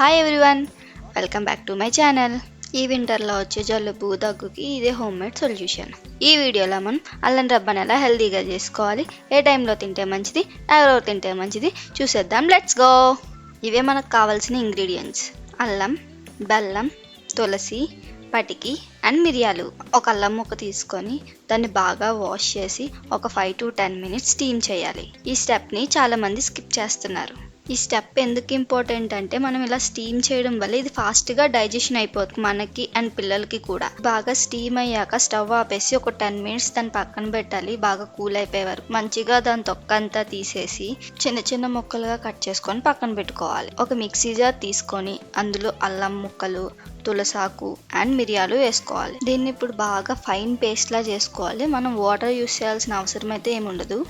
Hi everyone, welcome back to my channel. ఈ వింటర్లో వచ్చే జలుబు దగ్గుకి ఇదే హోమ్ మేడ్ సొల్యూషన్. ఈ వీడియోలో మనం అల్లం రబ్బని ఎలా హెల్తీగా చేసుకోవాలి, ఏ టైంలో తింటే మంచిది, ఎవరెవరు తింటే మంచిది చూసేద్దాం. Let's go. ఇవే మనకు కావాల్సిన ఇంగ్రీడియంట్స్: అల్లం, బెల్లం, తులసి, పటికి అండ్ మిరియాలు. ఒక అల్లం ముక్క తీసుకొని దాన్ని బాగా వాష్ చేసి ఒక 5 to 10 minutes స్టీమ్ చేయాలి. ఈ స్టెప్ని చాలామంది స్కిప్ చేస్తున్నారు. ఈ స్టెప్ ఎందుకు ఇంపార్టెంట్ అంటే మనం ఇలా స్టీమ్ చేయడం వల్ల ఇది ఫాస్ట్గా డైజెషన్ అయిపోతుంది మనకి అండ్ పిల్లలకి కూడా. బాగా స్టీమ్ అయ్యాక స్టవ్ ఆపేసి ఒక 10 minutes దాన్ని పక్కన పెట్టాలి. బాగా కూల్ అయిపోయే వరకు మంచిగా దాని తొక్క అంతా తీసేసి చిన్న చిన్న ముక్కలుగా కట్ చేసుకొని పక్కన పెట్టుకోవాలి. ఒక మిక్సీ జార్ తీసుకొని అందులో అల్లం ముక్కలు, తులసాకు అండ్ మిరియాలు వేసుకోవాలి. దీన్ని ఇప్పుడు బాగా ఫైన్ పేస్ట్ లా చేసుకోవాలి. మనం వాటర్ యూస్ చేయాల్సిన అవసరం అయితే ఏముండదు,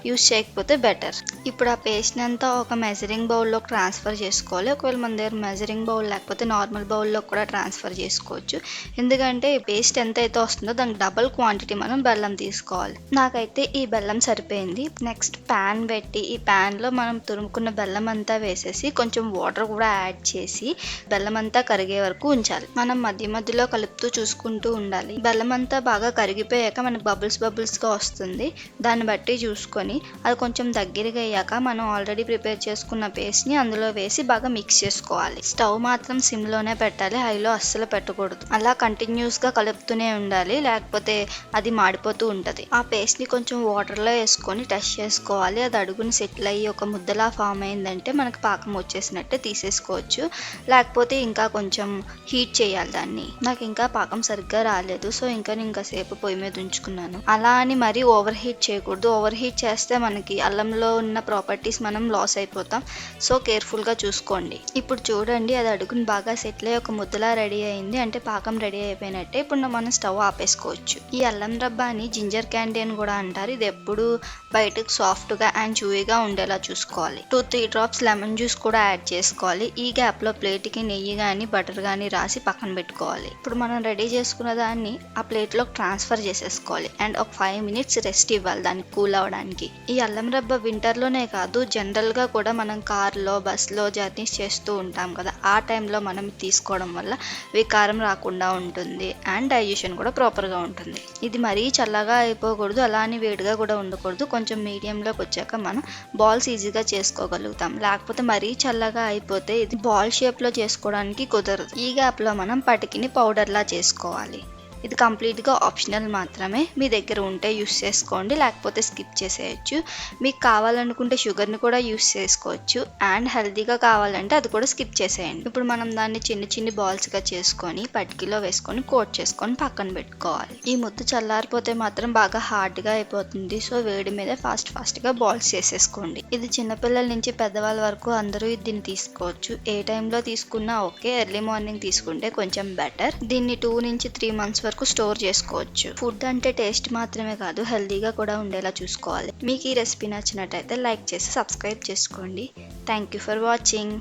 యూస్ చేయకపోతే బెటర్. ఇప్పుడు ఆ పేస్ట్ని అంతా ఒక మెజరింగ్ బౌల్లో ట్రాన్స్ఫర్ చేసుకోవాలి. ఒకవేళ మన దగ్గర మెజరింగ్ బౌల్ లేకపోతే నార్మల్ బౌల్లో కూడా ట్రాన్స్ఫర్ చేసుకోవచ్చు. ఎందుకంటే ఈ పేస్ట్ ఎంత అయితే వస్తుందో దానికి డబల్ క్వాంటిటీ మనం బెల్లం తీసుకోవాలి. నాకైతే ఈ బెల్లం సరిపోయింది. నెక్స్ట్ ప్యాన్ పెట్టి ఈ ప్యాన్లో మనం తురుముకున్న బెల్లం అంతా వేసేసి కొంచెం వాటర్ కూడా యాడ్ చేసి బెల్లం అంతా కరిగే వరకు ఉంచాలి. మనం మధ్య మధ్యలో కలుపుతూ చూసుకుంటూ ఉండాలి. బెల్లం అంతా బాగా కరిగిపోయాక మనకు బబుల్స్గా వస్తుంది. దాన్ని బట్టి చూసుకొని అది కొంచెం దగ్గరగా అయ్యాక మనం ఆల్రెడీ ప్రిపేర్ చేసుకున్న పేస్ట్ని అందులో వేసి బాగా మిక్స్ చేసుకోవాలి. స్టవ్ మాత్రం సిమ్లోనే పెట్టాలి, హైలో అస్సలు పెట్టకూడదు. అలా కంటిన్యూస్గా కలుపుతూనే ఉండాలి, లేకపోతే అది మాడిపోతూ ఉంటుంది. ఆ పేస్ట్ని కొంచెం వాటర్లో వేసుకొని టెస్ట్ చేసుకోవాలి. అది అడుగుని సెటిల్ అయ్యి ఒక ముద్దలా ఫామ్ అయిందంటే మనకి పాకం వచ్చేసినట్టే తీసేసుకోవచ్చు. లేకపోతే ఇంకా కొంచెం హీట్ చేయాలి దాన్ని. నాకు ఇంకా పాకం సరిగ్గా రాలేదు, సో ఇంకా సేపు పొయ్యి మీద ఉంచుకున్నాను. అలా అని మరీ ఓవర్ హీట్ చేయకూడదు. ఓవర్ హీట్ చేస్తే మనకి అల్లంలో ఉన్న ప్రాపర్టీస్ మనం లాస్ అయిపోతాం. సో కేర్ఫుల్గా చూసుకోండి. ఇప్పుడు చూడండి, అది అడుగుని బాగా సెటిల్ అయ్యి ఒక ముద్దలా రెడీ అయింది, అంటే పాకం రెడీ అయిపోయినట్టే. ఇప్పుడు మనం స్టవ్ ఆపేసుకోవచ్చు. ఈ అల్లం రబ్బాని జింజర్ క్యాండీ అని కూడా అంటారు. ఇది ఎప్పుడు బయటకు సాఫ్ట్గా అండ్ చూయిగా ఉండేలా చూసుకోవాలి. 2-3 drops లెమన్ జ్యూస్ కూడా యాడ్ చేసుకోవాలి. ఈ గ్యాప్లో ప్లేట్కి నెయ్యి కానీ బటర్ కానీ రాసి పక్కన పెట్టుకోవాలి. ఇప్పుడు మనం రెడీ చేసుకున్న దాన్ని ఆ ప్లేట్లోకి ట్రాన్స్ఫర్ చేసేసుకోవాలి అండ్ ఒక 5 minutes రెస్ట్ ఇవ్వాలి దానికి కూల్ అవ్వడానికి. ఈ అల్లం రబ్బ వింటర్లోనే కాదు, జనరల్గా కూడా మనం కార్లో బస్లో జర్నీస్ చేస్తూ ఉంటాం కదా, ఆ టైంలో మనం తీసుకోవడం వల్ల వికారం రాకుండా ఉంటుంది అండ్ డైజెషన్ కూడా ప్రాపర్గా ఉంటుంది. ఇది మరీ చల్లగా అయిపోకూడదు, అలా అని వేడిగా కూడా ఉండకూడదు. కొంచెం మీడియంలోకి వచ్చాక మనం బాల్స్ ఈజీగా చేసుకోగలుగుతాం. లేకపోతే మరీ చల్లగా అయిపోతే ఇది బాల్ షేప్లో చేసుకోవడానికి కుదరదు. ఈ గ్యాప్లో మనం పటికిని పౌడర్లా చేసుకోవాలి. ఇది కంప్లీట్గా ఆప్షనల్ మాత్రమే. మీ దగ్గర ఉంటే యూస్ చేసుకోండి, లేకపోతే స్కిప్ చేసేయచ్చు. మీకు కావాలనుకుంటే షుగర్ని కూడా యూస్ చేసుకోవచ్చు అండ్ హెల్తీగా కావాలంటే అది కూడా స్కిప్ చేసేయండి. ఇప్పుడు మనం దాన్ని చిన్న బాల్స్గా చేసుకొని పటికిలో వేసుకొని కోట్ చేసుకొని పక్కన పెట్టుకోవాలి. ఈ ముద్ద చల్లారిపోతే మాత్రం బాగా హార్డ్గా అయిపోతుంది. సో వేడి మీద ఫాస్ట్గా బాల్స్ చేసేసుకోండి. ఇది చిన్నపిల్లల నుంచి పెద్దవాళ్ళ వరకు అందరూ దీన్ని తీసుకోవచ్చు. ఏ టైంలో తీసుకున్నా ఓకే, ఎర్లీ మార్నింగ్ తీసుకుంటే కొంచెం బెటర్. దీన్ని 2 నుంచి 3 months వరకు స్టోర్ చేసుకోవచ్చు. ఫుడ్ అంటే టేస్ట్ మాత్రమే కాదు, హెల్తీగా కూడా ఉండేలా చూసుకోవాలి. మీకు ఈ రెసిపీ నచ్చినట్టయితే లైక్ చేసి సబ్స్క్రైబ్ చేసుకోండి. Thank you for watching.